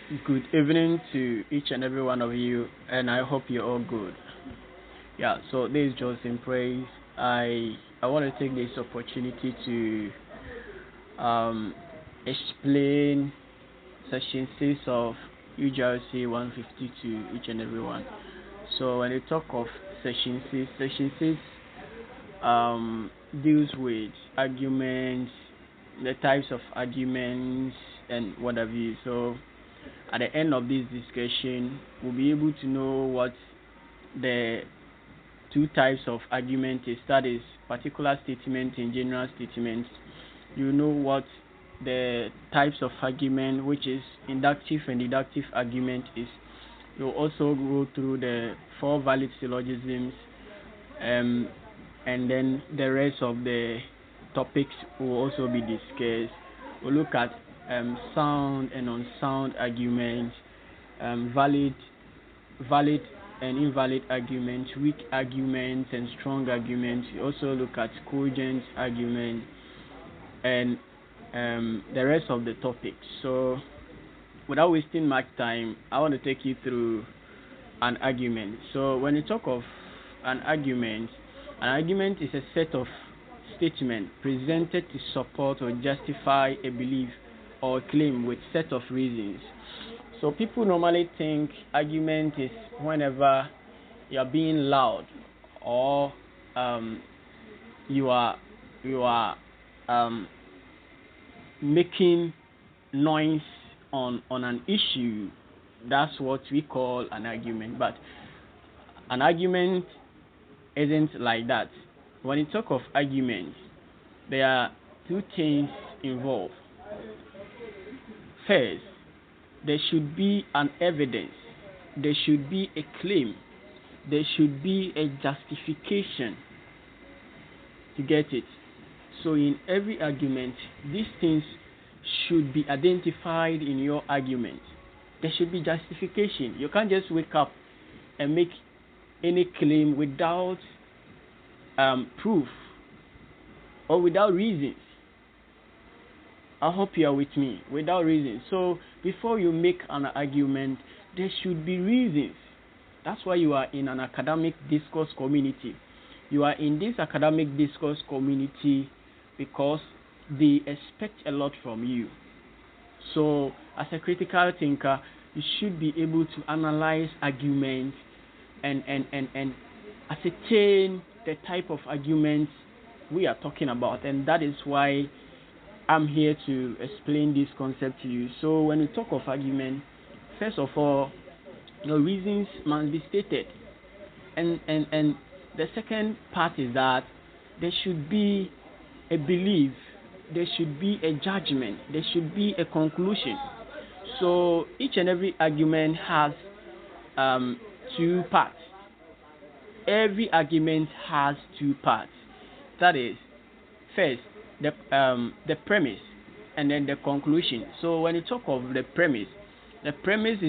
Good evening to each and every one of you, and I hope you're all good. Yeah, so this is Joseph Praise. I want to take this opportunity to explain section 6 of UGRC150 to each and every one. So when we talk of section 6 deals with arguments, the types of arguments, and what have you. So at the end of this discussion, we'll be able to know what the two types of argument is. That is particular statement and general statement. You know what the types of argument, which is inductive and deductive argument, is. You'll also go through the four valid syllogisms, and then the rest of the topics will also be discussed. We'll look at sound and unsound arguments, valid and invalid arguments, weak arguments and strong arguments. We also look at cogent argument and the rest of the topics. So without wasting much time, I want to take you through an argument. So when you talk of an argument is a set of statements presented to support or justify a belief or claim with set of reasons. So people normally think argument is whenever you are being loud or you are making noise on an issue. That's what we call an argument. But an argument isn't like that. When you talk of argument, there are two things involved. First, there should be an evidence, there should be a claim, there should be a justification to get it. So in every argument, these things should be identified in your argument. There should be justification. You can't just wake up and make any claim without proof or without reasons. I hope you are with me. Without reasons. So before you make an argument, there should be reasons. That's why you are in an academic discourse community. You are in this academic discourse community because they expect a lot from you. So as a critical thinker, you should be able to analyze arguments and ascertain the type of arguments we are talking about. And that is why I'm here to explain this concept to you. So when we talk of argument, first of all, the reasons must be stated. And the second part is that there should be a belief, there should be a judgment, there should be a conclusion. So each and every argument has two parts. Every argument has two parts. That is, first, the premise and then the conclusion. So when you talk of the premise is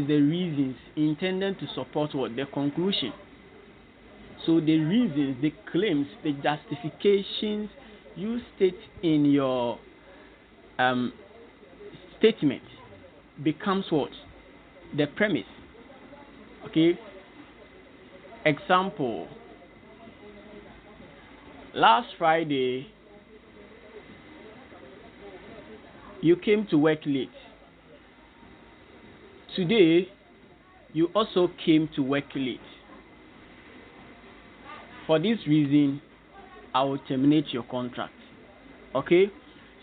the reasons intended to support what? The conclusion. So the reasons, the claims, the justifications you state in your statement becomes what? The premise. Okay? Example. Last Friday, you came to work late. Today, you also came to work late. For this reason, I will terminate your contract. Okay?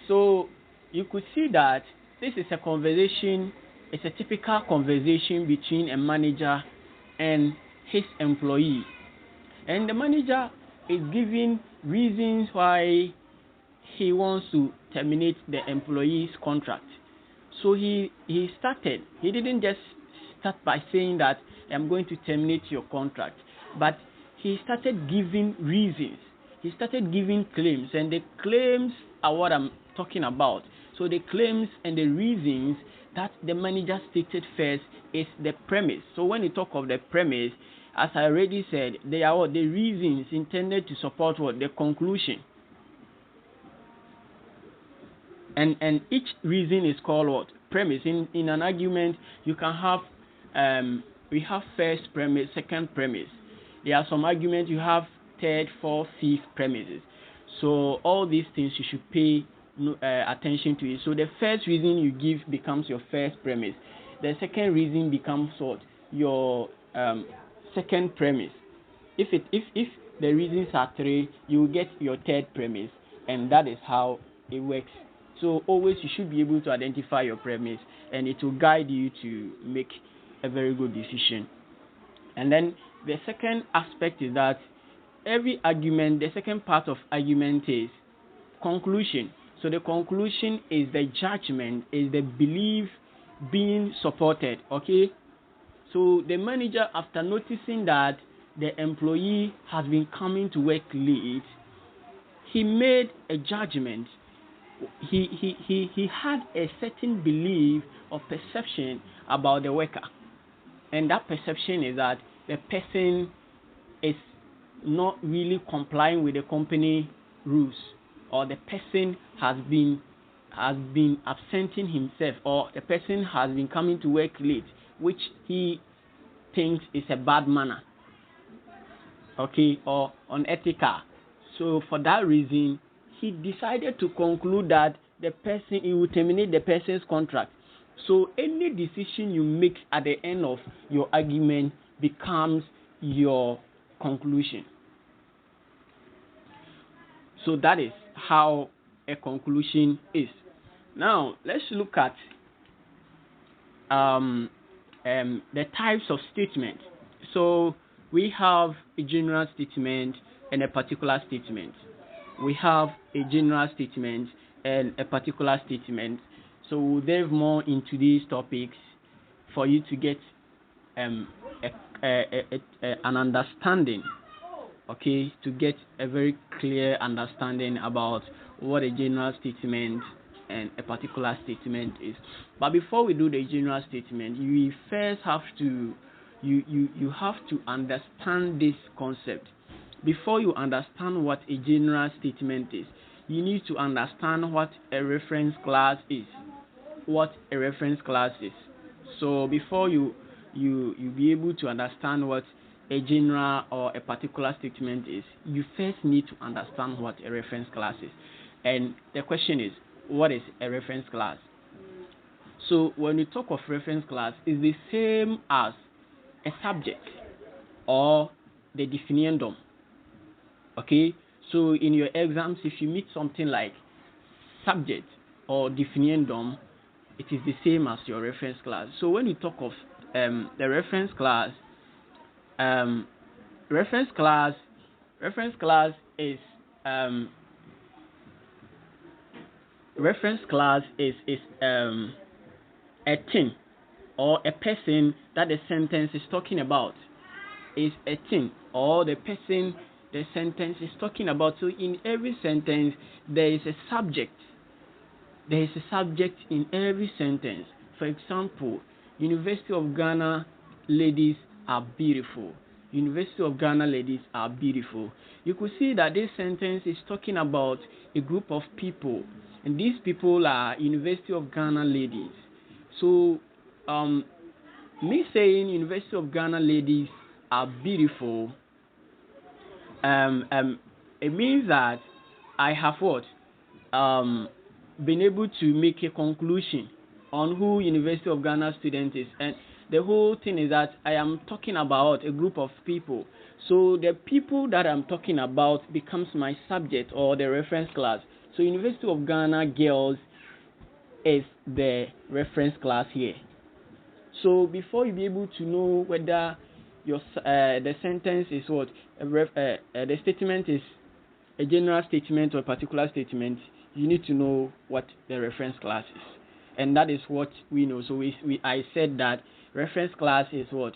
So, you could see that this is a conversation, it's a typical conversation between a manager and his employee. And the manager is giving reasons why he wants to terminate the employee's contract. So he didn't just start by saying that I'm going to terminate your contract, but he started giving reasons. He started giving claims, and the claims are what I'm talking about. So the claims and the reasons that the manager stated first is the premise. So when you talk of the premise, as I already said, they are what? The reasons intended to support what? The conclusion. and each reason is called what? Premise. In an argument, you can have we have first premise, second premise. There are some arguments you have third, fourth, fifth premises. So all these things you should pay attention to it. So the first reason you give becomes your first premise. The second reason becomes what? Your second premise. If the reasons are three, you will get your third premise, and that is how it works. So always you should be able to identify your premise, and it will guide you to make a very good decision. And then the second aspect is that every argument, the second part of argument is conclusion. So the conclusion is the judgment, is the belief being supported. Okay. So the manager, after noticing that the employee has been coming to work late, he made a judgment. He had a certain belief or perception about the worker, and that perception is that the person is not really complying with the company rules, or the person has been absenting himself, or the person has been coming to work late, which he thinks is a bad manner, okay, or unethical. So for that reason, he decided to conclude that he will terminate the person's contract. So any decision you make at the end of your argument becomes your conclusion. So that is how a conclusion is. Now let's look at the types of statement. So we have a general statement and a particular statement. We have a general statement and a particular statement. So we'll delve more into these topics for you to get an understanding, okay, to get a very clear understanding about what a general statement and a particular statement is. But before we do the general statement, you first have to you have to understand this concept. Before you understand what a general statement is, you need to understand what a reference class is. What a reference class is. So before you be able to understand what a general or a particular statement is, you first need to understand what a reference class is. And the question is, what is a reference class? So when we talk of reference class, it's the same as a subject or the definiendum. Okay, so in your exams, if you meet something like subject or definiendum, it is the same as your reference class. So when you talk of the reference class is a thing or a person that the sentence is talking about. Is a thing or the person the sentence is talking about. So in every sentence there is a subject. There is a subject in every sentence. For example, University of Ghana ladies are beautiful. University of Ghana ladies are beautiful. You could see that this sentence is talking about a group of people, and these people are University of Ghana ladies. So me saying University of Ghana ladies are beautiful, it means that I have what? Been able to make a conclusion on who University of Ghana student is. And the whole thing is that I am talking about a group of people. So the people that I'm talking about becomes my subject or the reference class. So University of Ghana girls is the reference class here. So before you be able to know whether your the sentence is what the statement is a general statement or a particular statement, you need to know what the reference class is, and that is what we know. So I said that reference class is what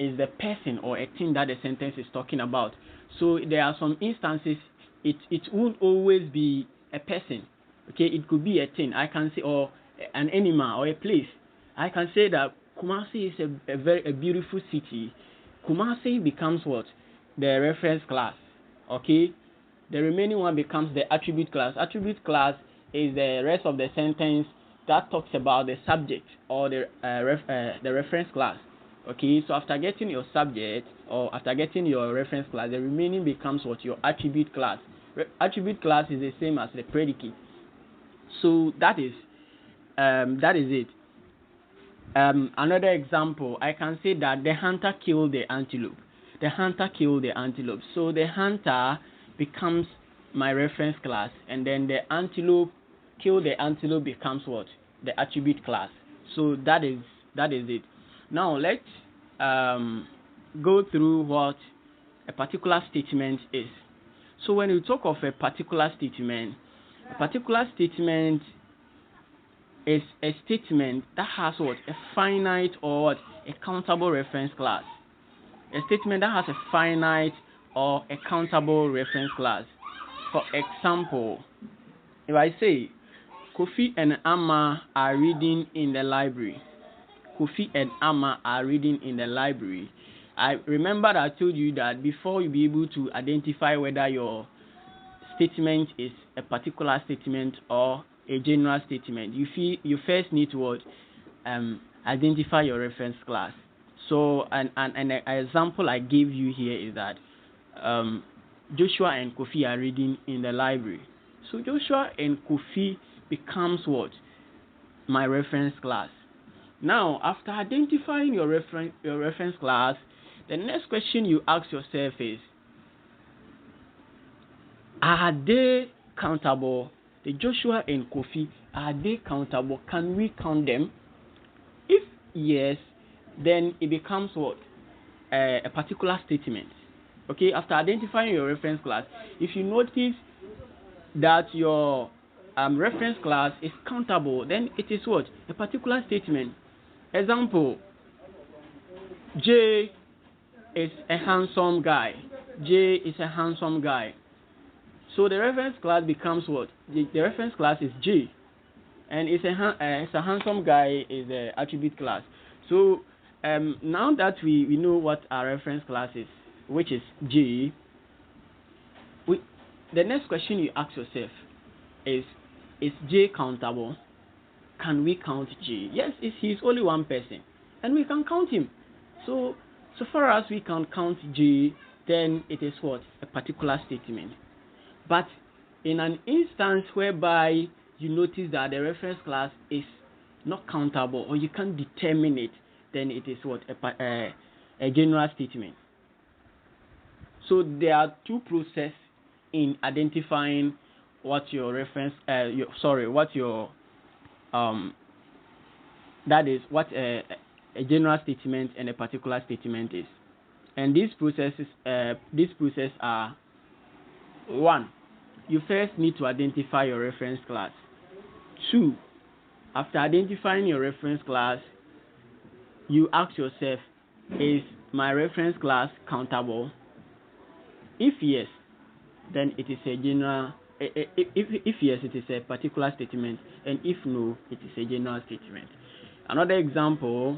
is the person or a thing that the sentence is talking about. So there are some instances it won't always be a person. Okay, it could be a thing. I can say, or an animal or a place. I can say that Kumasi is a beautiful city. Kumasi becomes what? The reference class. Okay, the remaining one becomes the attribute class. Attribute class is the rest of the sentence that talks about the subject or the reference class. Okay, so after getting your subject or after getting your reference class, the remaining becomes what? Your attribute class. Attribute class is the same as the predicate. So that is it. Another example, I can say that the hunter killed the antelope. The hunter killed the antelope. So the hunter becomes my reference class, and then the antelope, kill the antelope, becomes what? The attribute class. So that is it. Now let's go through what a particular statement is. So when you talk of a particular statement is a statement that has what? A finite or what? A countable reference class. A statement that has a finite or a countable reference class. For example, if I say Kofi and Amma are reading in the library. Kofi and Amma are reading in the library. I remember that I told you that before you be able to identify whether your statement is a particular statement or a general statement, you first need to identify your reference class. So an example I gave you here is that Joshua and Kofi are reading in the library. So Joshua and Kofi becomes what? My reference class. Now, after identifying your reference class, the next question you ask yourself is, are they countable? The Joshua and Kofi, are they countable? Can we count them? If yes, then it becomes what? A particular statement. Okay, after identifying your reference class, if you notice that your reference class is countable, then it is what? A particular statement. Example, J is a handsome guy. J is a handsome guy. So the reference class becomes what? The reference class is J, and it's a handsome guy is the attribute class. So now that we know what our reference class is, which is J, the next question you ask yourself is J countable? Can we count J? Yes, he's only one person, and we can count him. So far as we can count J, then it is what? A particular statement. But in an instance whereby you notice that the reference class is not countable or you can't determine it, then it is what? A general statement. So there are two processes in identifying what your reference, what a general statement and a particular statement is. And these processes are: 1, you first need to identify your reference class. 2, after identifying your reference class, you ask yourself, is my reference class countable? If yes, then it is a general. If yes, it is a particular statement, and if no, it is a general statement. Another example: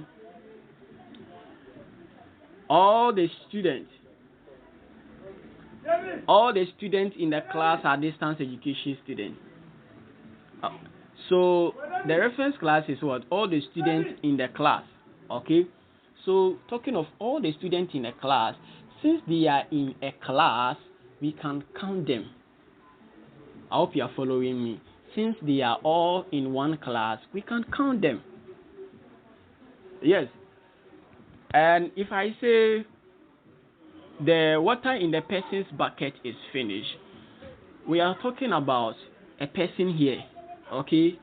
all the students in the class are distance education students. So the reference class is what? All the students in the class. Okay. So talking of all the students in a class, since they are in a class, we can count them. I hope you are following me. Since they are all in one class, we can count them. Yes. And if I say the water in the person's bucket is finished, we are talking about a person here, okay?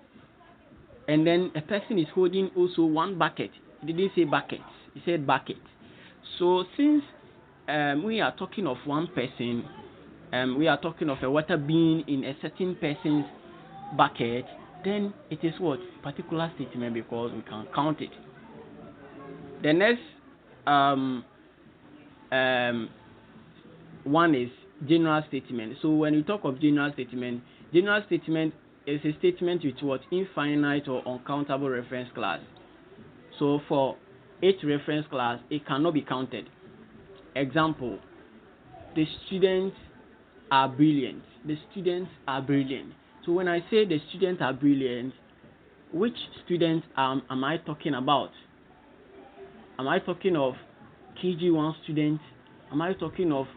And then a person is holding also one bucket. He didn't say buckets, he said bucket. So since we are talking of one person, we are talking of a water being in a certain person's bucket, then it is what? Particular statement, because we can count it. The next one is general statement. So when you talk of general statement is a statement with what? Infinite or uncountable reference class. So for each reference class, it cannot be counted. Example: the students are brilliant. The students are brilliant. So when I say the students are brilliant, which students am I talking about? Am I talking of KG1 students? Am I talking of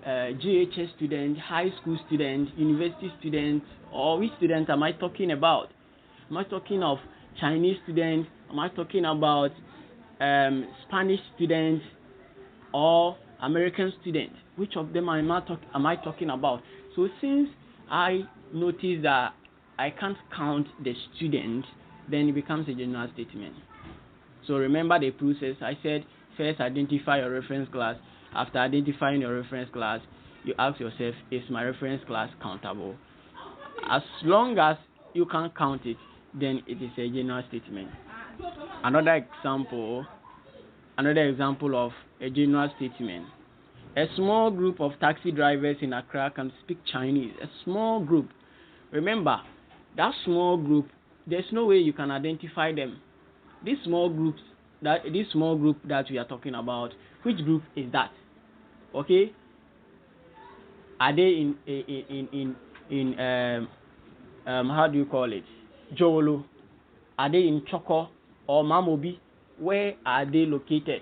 GHS students, high school students, university students, or which students am I talking about? Am I talking of Chinese students? Am I talking about Spanish students or American students? Which of them am I talking about? So since I notice that I can't count the students, then it becomes a general statement. So remember the process. I said first identify your reference class. After identifying your reference class, you ask yourself, is my reference class countable? As long as you can count it, then it is a general statement. Another example of a general statement. A small group of taxi drivers in Accra can speak Chinese. A small group. Remember, that small group, there's no way you can identify them. This small group that we are talking about, which group is that? Okay, are they in how do you call it, Jolo? Are they in Choko or Mamobi? Where are they located?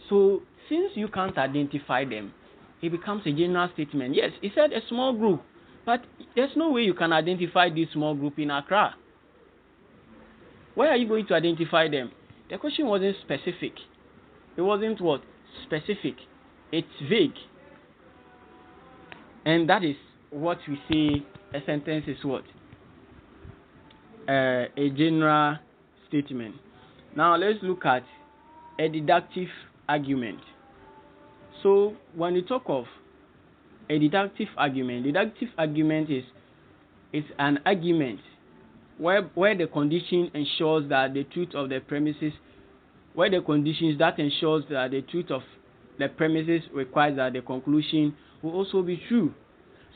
So since you can't identify them, it becomes a general statement. Yes, he said a small group, but there's no way you can identify this small group in Accra. Where are you going to identify them? The question wasn't specific. It wasn't what? Specific. It's vague. And that is what we say a sentence is what? A general statement. Now let's look at a deductive argument. So when you talk of a deductive argument is an argument where the condition ensures that the truth of the premises, where the conditions that ensures that the truth of the premises requires that the conclusion will also be true.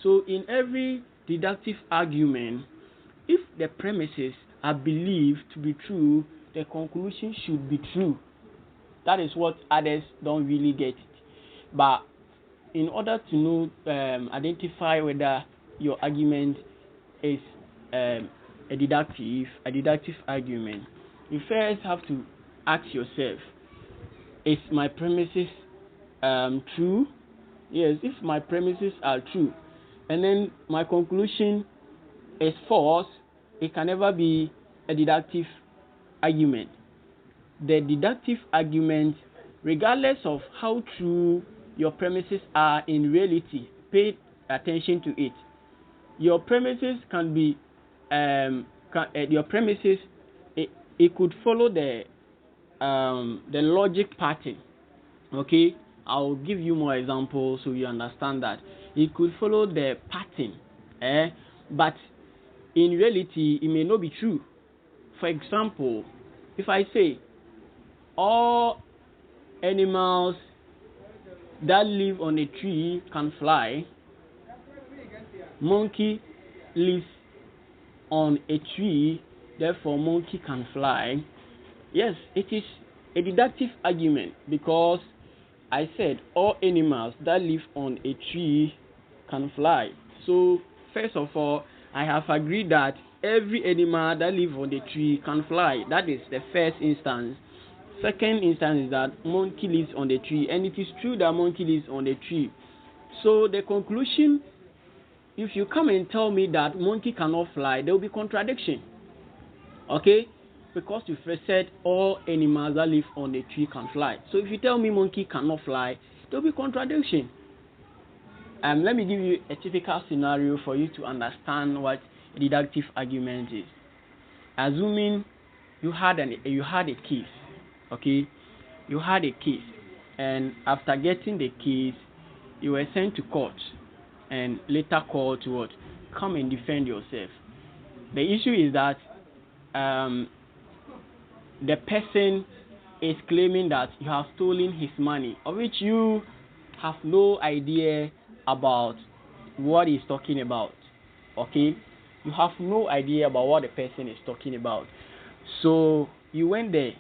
So in every deductive argument, if the premises are believed to be true, the conclusion should be true. That is what others don't really get it. But in order to know, identify whether your argument is a deductive argument, you first have to ask yourself, is my premises true? Yes, if my premises are true, and then my conclusion is false, it can never be a deductive argument. The deductive argument, regardless of how true your premises are in reality, pay attention to it. Your premises can be it could follow the logic pattern. Okay, I'll give you more examples so you understand that it could follow the pattern, but in reality it may not be true. For example, if I say all animals that live on a tree can fly, monkey lives on a tree, therefore monkey can fly. Yes, it is a deductive argument because I said all animals that live on a tree can fly. So first of all, I have agreed that every animal that lives on the tree can fly. That is the first instance. Second instance is that monkey lives on the tree, and it is true that monkey lives on the tree. So the conclusion, if you come and tell me that monkey cannot fly, there will be contradiction. Okay? Because you first said all animals that live on the tree can fly. So if you tell me monkey cannot fly, there will be contradiction. Let me give you a typical scenario for you to understand what a deductive argument is. Assuming you had a case, okay? You had a case, and after getting the case, you were sent to court, and later called to what? Come and defend yourself. The issue is that the person is claiming that you have stolen his money, of which you have no idea about what he's talking about. Okay, you have no idea about what the person is talking about. So you went there,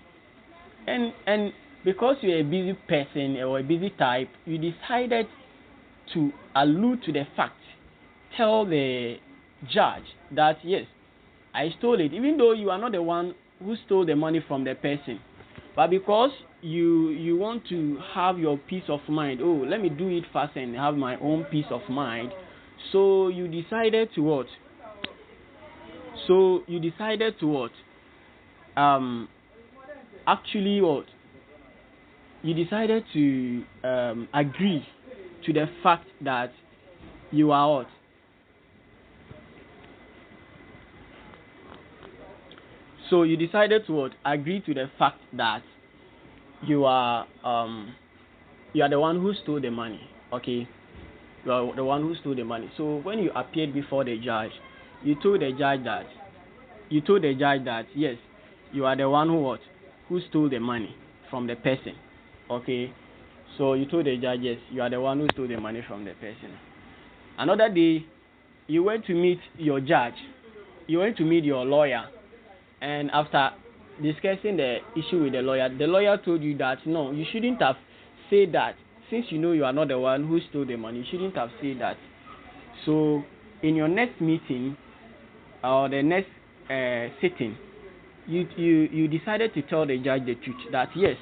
and because you're a busy person or a busy type, you decided to allude to the fact tell the judge that yes, I stole it, even though you are not the one who stole the money from the person, but because you want to have your peace of mind, oh, let me do it fast and have my own peace of mind, so you decided to what? So you decided to what? Actually what? You decided to agree to the fact that you are what? So you decided to what? Agree to the fact that you are the one who stole the money. Okay, you are the one who stole the money. So when you appeared before the judge, you told the judge that yes, you are the one who stole the money from the person. Okay, so you told the judge yes, you are the one who stole the money from the person. Another day, you went to meet your judge. You went to meet your lawyer, and after discussing the issue with the lawyer told you that no, you shouldn't have said that. Since you know you are not the one who stole the money, you shouldn't have said that. So in your next meeting or the next sitting, you decided to tell the judge the truth that yes,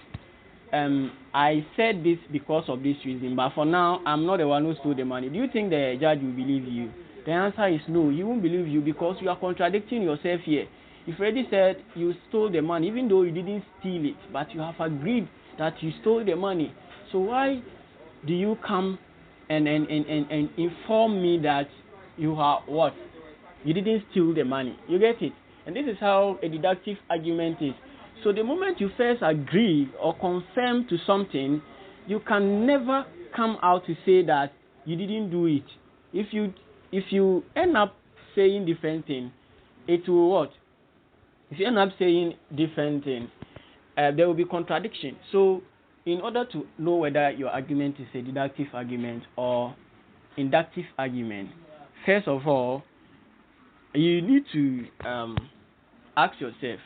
I said this because of this reason, but for now I'm not the one who stole the money. Do you think the judge will believe you? The answer is no. He won't believe you because you are contradicting yourself here. You've already said you stole the money, even though you didn't steal it, but you have agreed that you stole the money. So why do you come and inform me that you are what? You didn't steal the money. You get it? And this is how a deductive argument is. So the moment you first agree or confirm to something, you can never come out to say that you didn't do it. If you end up saying different thing, it will what? If you end up saying different thing, there will be contradiction. So in order to know whether your argument is a deductive argument or inductive argument, first of all, you need to ask yourself,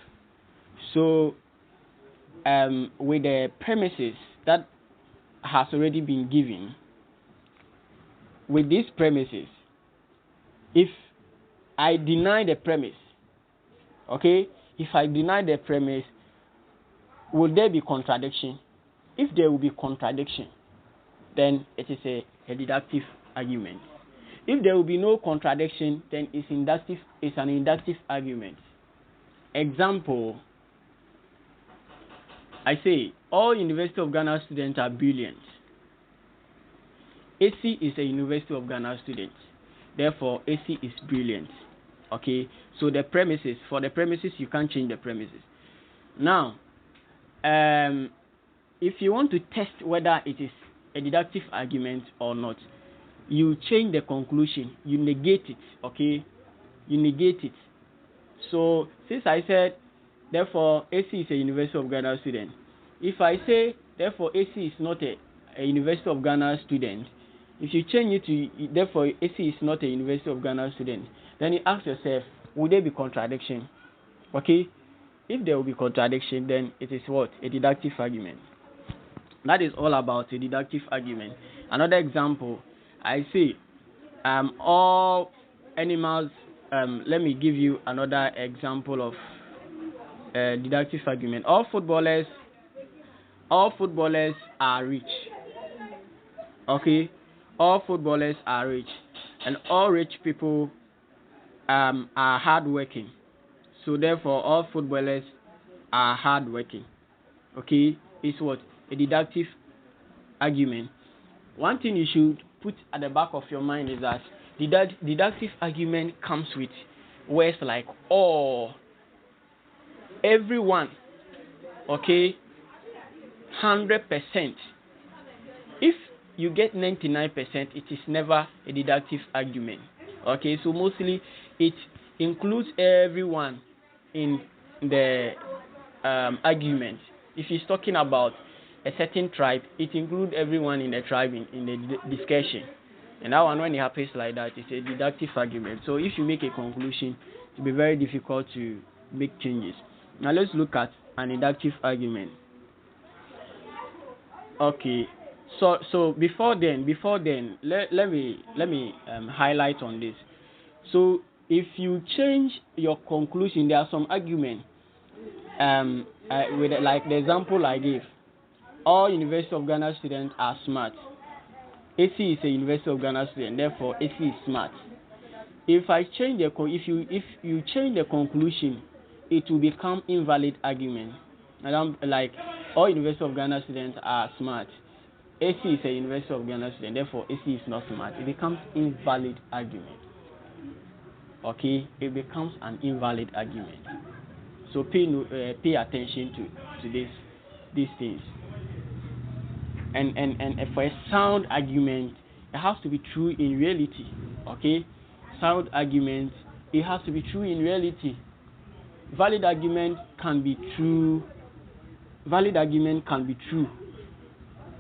so with the premises that has already been given, with these premises, if I deny the premise, okay, if I deny the premise, will there be contradiction? If there will be contradiction, then it is a deductive argument. If there will be no contradiction, then it's an inductive argument. Example, I say all University of Ghana students are brilliant. AC is a University of Ghana student. Therefore, AC is brilliant. Okay, so for the premises, you can't change the premises. Now, if you want to test whether it is a deductive argument or not, you change the conclusion, you negate it, okay? You negate it. So, since I said, therefore, AC is a University of Ghana student, if I say, therefore, AC is not a University of Ghana student, if you change it to, therefore, AC is not a University of Ghana student, then you ask yourself, would there be contradiction? Okay? If there will be contradiction, then it is what? A deductive argument. That is all about a deductive argument. Another example, I say, all animals, let me give you another example of deductive argument. All footballers are rich. Okay? All footballers are rich. And all rich people are hardworking. So therefore, all footballers are hardworking. Okay? It's what? A deductive argument. One thing you should put at the back of your mind is that deductive argument comes with words like all, everyone, okay, 100%. If you get 99%, it is never a deductive argument. Okay, so mostly it includes everyone in the argument. If he's talking about a certain tribe, it includes everyone in the tribe in the discussion. And that one, when it happens like that, it's a deductive argument. So if you make a conclusion, it will be very difficult to make changes. Now let's look at an inductive argument. Okay, So before then, let me highlight on this. So if you change your conclusion, there are some arguments. With like the example I gave, all University of Ghana students are smart. AC is a University of Ghana student, therefore AC is smart. If you change the conclusion, it will become invalid argument. And like all University of Ghana students are smart. AC is a University of Ghana student, therefore AC is not smart. It becomes invalid argument. Okay, it becomes an invalid argument. So pay attention to these things. And for a sound argument, it has to be true in reality. Okay, sound argument, it has to be true in reality. Valid argument can be true. Valid argument can be true,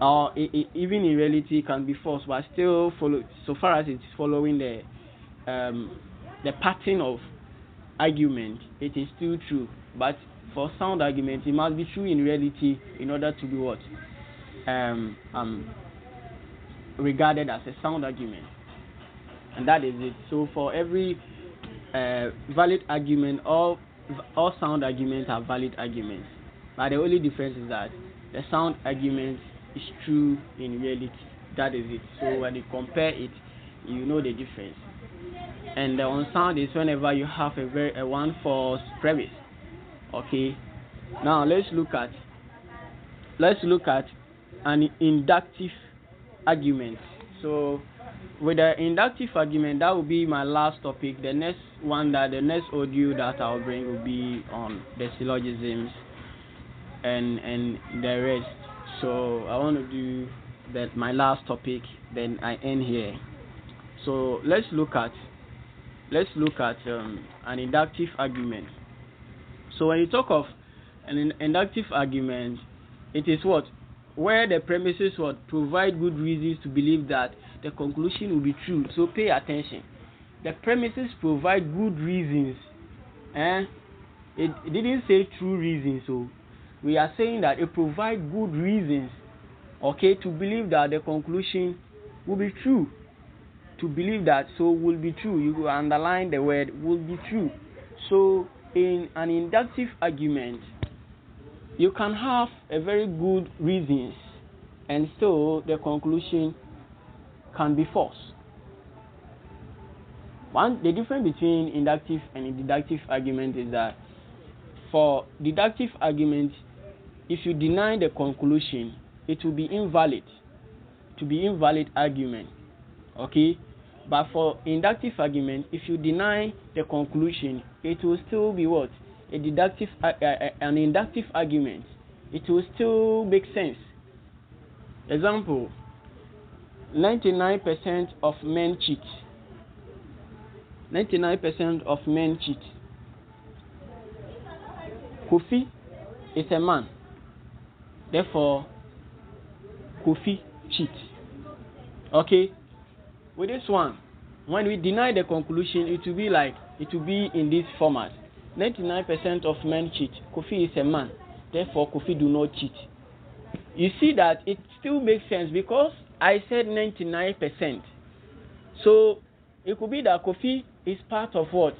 or even in reality can be false, but still follow. So far as it's following the pattern of argument, it is still true. But for sound argument, it must be true in reality in order to be what regarded as a sound argument, and that is it. So for every valid argument, all sound arguments are valid arguments, but the only difference is that the sound argument is true in reality. That is it. So when you compare it, you know the difference. And the unsound is whenever you have a one false premise. Okay. Now let's look at an inductive argument. So with the inductive argument, that will be my last topic. The next audio that I'll bring will be on the syllogisms and the rest. So I want to do my last topic, then I end here. So let's look at an inductive argument. So when you talk of an inductive argument, it is what? Where the premises provide good reasons to believe that the conclusion will be true. So pay attention. The premises provide good reasons. It didn't say true reasons. So we are saying that it provides good reasons, okay, to believe that the conclusion will be true. To believe that, so will be true. You will underline the word will be true. So in an inductive argument, you can have a very good reasons, and so the conclusion can be false. The difference between inductive and deductive argument is that for deductive argument, if you deny the conclusion, it will be invalid. To be invalid argument. Okay? But for inductive argument, if you deny the conclusion, it will still be what? An inductive argument. It will still make sense. Example, 99% of men cheat. 99% of men cheat. Kofi is a man. Therefore, Kofi cheats. Okay? With this one, when we deny the conclusion, it will be in this format. 99% of men cheat. Kofi is a man. Therefore, Kofi do not cheat. You see that it still makes sense because I said 99%. So it could be that Kofi is part of what?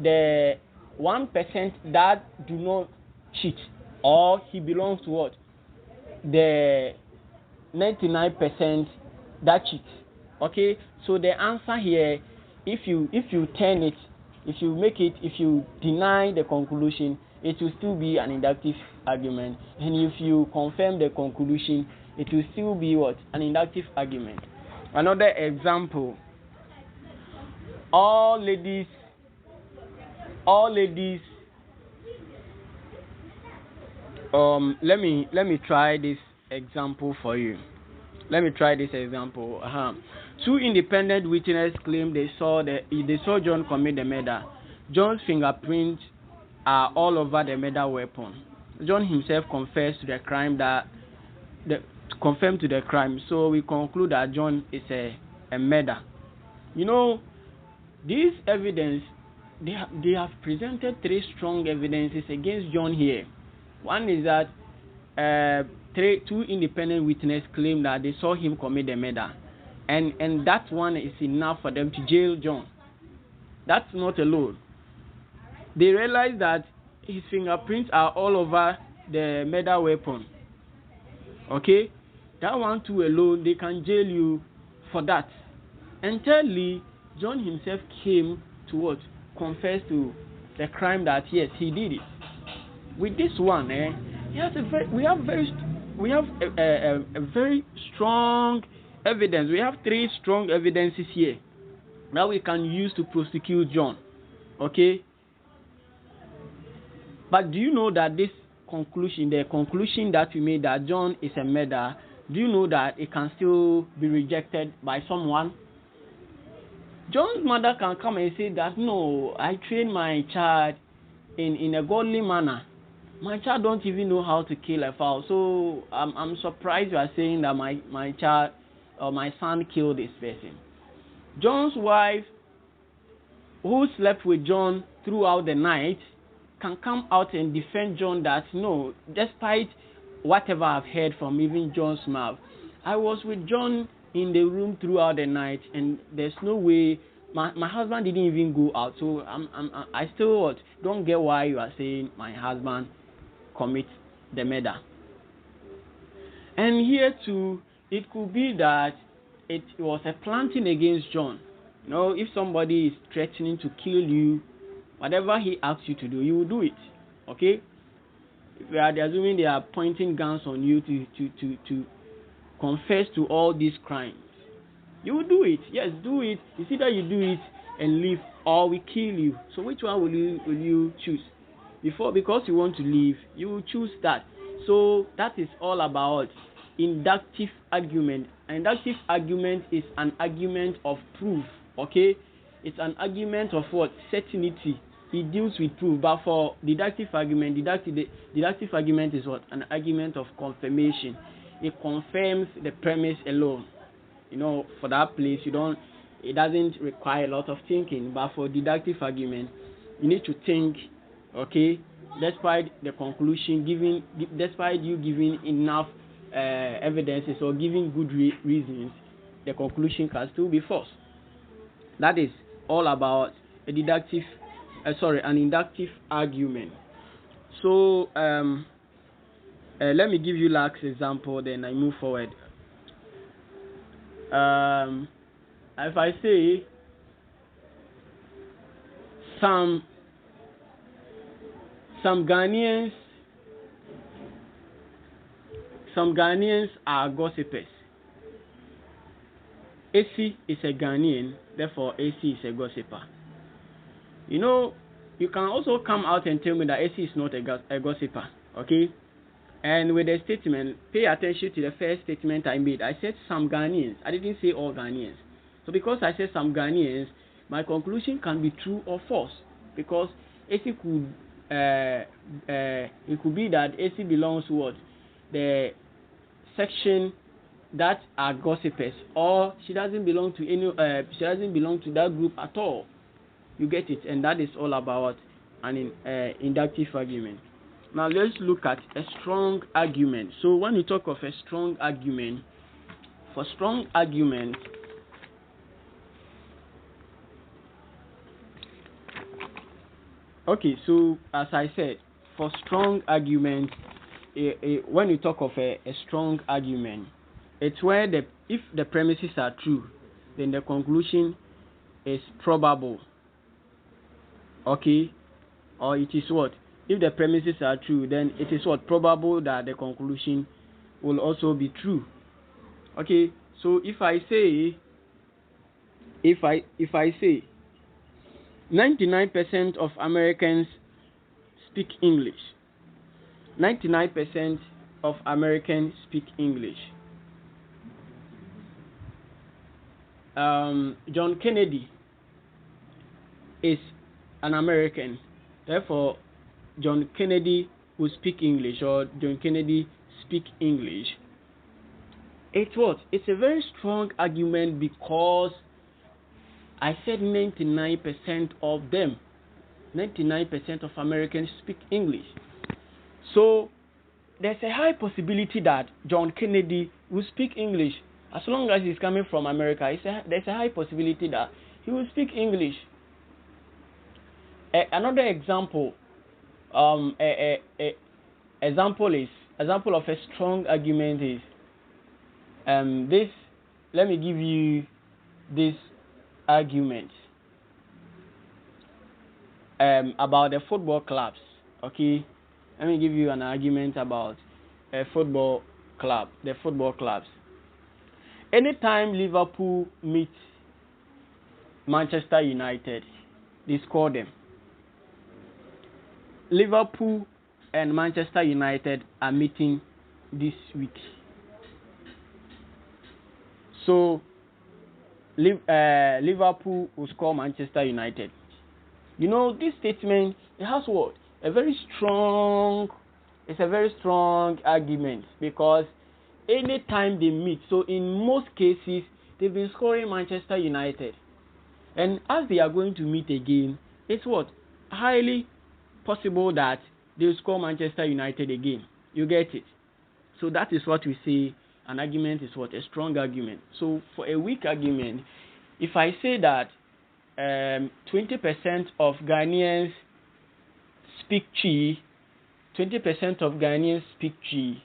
The 1% that do not cheat, or he belongs to what? The 99% that cheat. Okay, so the answer here, if you turn it, if you deny the conclusion, it will still be an inductive argument, and if you confirm the conclusion, it will still be what? An inductive argument. Another example: all ladies. Let me try this example for you. Two independent witnesses claim they saw John commit the murder. John's fingerprints are all over the murder weapon. John himself confessed to the crime confirmed to the crime. So we conclude that John is a murderer. You know, this evidence, they have presented three strong evidences against John here. One is that two independent witnesses claim that they saw him commit the murder, and that one is enough for them to jail John. That's not alone. They realize that his fingerprints are all over the murder weapon. Okay, that one too alone, they can jail you for that. And thirdly, John himself came to what? Confess to the crime that yes, he did it. With this one, we have a very strong evidence. We have three strong evidences here that we can use to prosecute John. Okay? But do you know that this conclusion, the conclusion that we made that John is a murderer, do you know that it can still be rejected by someone? John's mother can come and say that, no, I trained my child in a godly manner. My child don't even know how to kill a fowl. So I'm surprised you are saying that my child or my son killed this person. John's wife, who slept with John throughout the night, can come out and defend John that, no, despite whatever I've heard from even John's mouth, I was with John in the room throughout the night, and there's no way my husband didn't even go out. So I still don't get why you are saying my husband commit the murder. And here too, it could be that it was a planting against John. You know, if somebody is threatening to kill you, whatever he asks you to do, you will do it. Okay? If we are assuming they are pointing guns on you to confess to all these crimes, you will do it. Yes, do it. It's either you do it and leave, or we kill you. So which one will you choose? Because you want to leave, you will choose that. So that is all about inductive argument. An inductive argument is an argument of proof. Okay? It's an argument of what? Certainty. It deals with proof. But for deductive argument, deductive argument is what? An argument of confirmation. It confirms the premise alone. You know, for that place, it doesn't require a lot of thinking. But for deductive argument, you need to think, okay, despite the conclusion despite you giving enough evidences or giving good reasons, the conclusion can still be false. That is all about an inductive argument. So let me give you last example, then I move forward. If I say some Ghanaians are gossipers. AC is a Ghanaian, therefore AC is a gossiper. You know, you can also come out and tell me that AC is not a gossiper, okay? And with the statement, pay attention to the first statement I made. I said some Ghanaians. I didn't say all Ghanaians. So because I said some Ghanaians, my conclusion can be true or false. Because AC could, it could be that AC belongs to what? The section that are gossipers, or she doesn't belong to she doesn't belong to that group at all. You get it? And that is all about an inductive argument. Now let's look at a strong argument. So when you talk of a strong argument, for strong argument, okay, so as I said, for strong argument, when you talk of a strong argument, it's where if the premises are true, then the conclusion is probable. Okay? Or it is what? If the premises are true, then it is what? Probable that the conclusion will also be true. Okay? So if I say 99% of Americans speak English. 99% of Americans speak English. John Kennedy is an American. Therefore, John Kennedy will speak English, or John Kennedy speak English. It's what? It's a very strong argument because I said 99% of them. 99% of Americans speak English. So, there's a high possibility that John Kennedy will speak English. As long as he's coming from America, there's a high possibility that he will speak English. Another example, example of a strong argument is this. Let me give you this argument about the football clubs. Okay, let me give you an argument about a football club. The football clubs. Anytime Liverpool meets Manchester United, they score them. Liverpool and Manchester United are meeting this week. So Liverpool will score Manchester United. You know, this statement, it has what? It's a very strong argument, because anytime they meet, so in most cases, they've been scoring Manchester United. And as they are going to meet again, it's what? Highly possible that they'll score Manchester United again. You get it? So that is what we say an argument is what? A strong argument. So for a weak argument, if I say that 20% of Ghanaians speak Chi, 20% of Ghanaians speak Chi,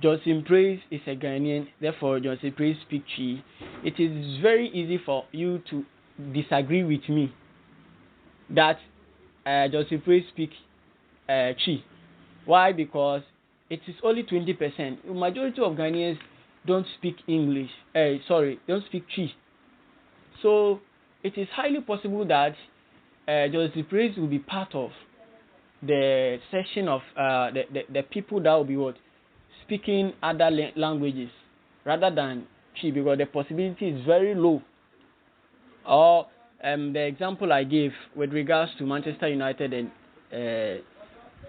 Johnson Praise is a Ghanaian, therefore Johnson Praise speak Chi, it is very easy for you to disagree with me that Johnson Praise speak Chi. Why? Because it is only 20%. The majority of Ghanaians don't speak English. Don't speak Chi. So it is highly possible that Johnson Praise will be part of the session of the people that will be what? Speaking other languages rather than Chi, because the possibility is very low. Or the example I gave with regards to Manchester United and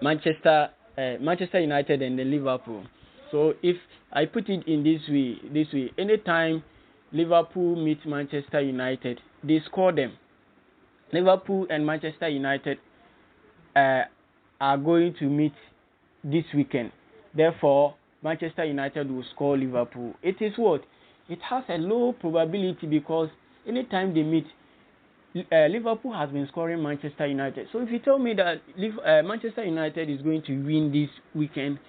Manchester United and the Liverpool. So if I put it in this way, anytime Liverpool meets Manchester United, they score them. Liverpool and Manchester United are going to meet this weekend. Therefore, Manchester United will score Liverpool. It is what? It has a low probability, because anytime they meet, Liverpool has been scoring Manchester United. So if you tell me that Manchester United is going to win this weekend,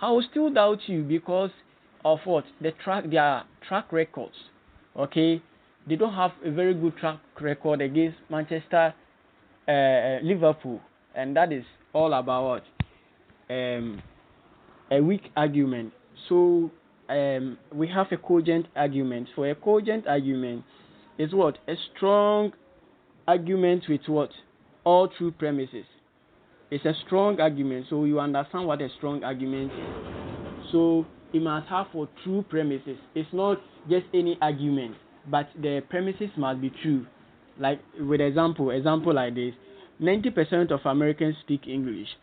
I will still doubt you, because of what? Their track records. Okay, they don't have a very good track record against Liverpool, and that is all about a weak argument. So we have a cogent argument. For a cogent argument is what? A strong argument with what? All true premises. It's a strong argument, so you understand what a strong argument is. So it must have for true premises. It's not just any argument, but the premises must be true. Like with example like this: 90% of Americans speak English.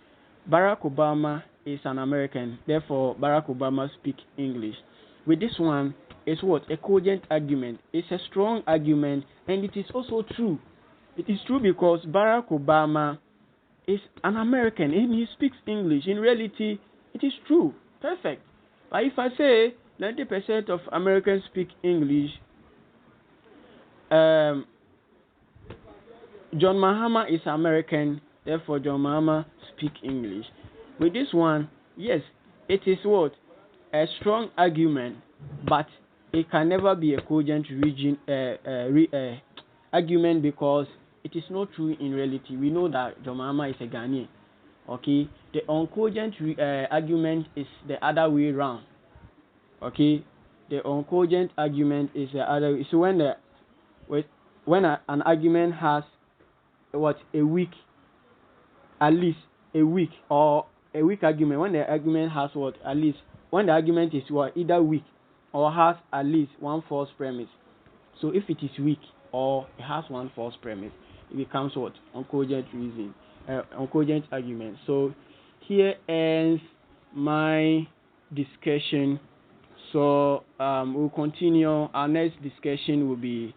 Barack Obama is an American, therefore Barack Obama speaks English. With this one, it's what? A cogent argument. It's a strong argument, and it is also true. It is true because Barack Obama is an American and he speaks English. In reality, it is true. Perfect. But if I say 90% of Americans speak English, John Mahama is American, therefore John Mahama speak English. With this one, yes, it is what? A strong argument, but it can never be a cogent argument, because it is not true in reality. We know that John Mahama is a Ghanaian. Okay, the uncogent argument is the other way around. Okay, the uncogent argument is the other way. So when an argument has what? A weak, at least a weak, or a weak argument, when the argument has what? At least, when the argument is what? Either weak or has at least one false premise. So if it is weak or it has one false premise, it becomes what? Uncogent reason, uncogent argument. So here ends my discussion. So we'll continue. Our next discussion will be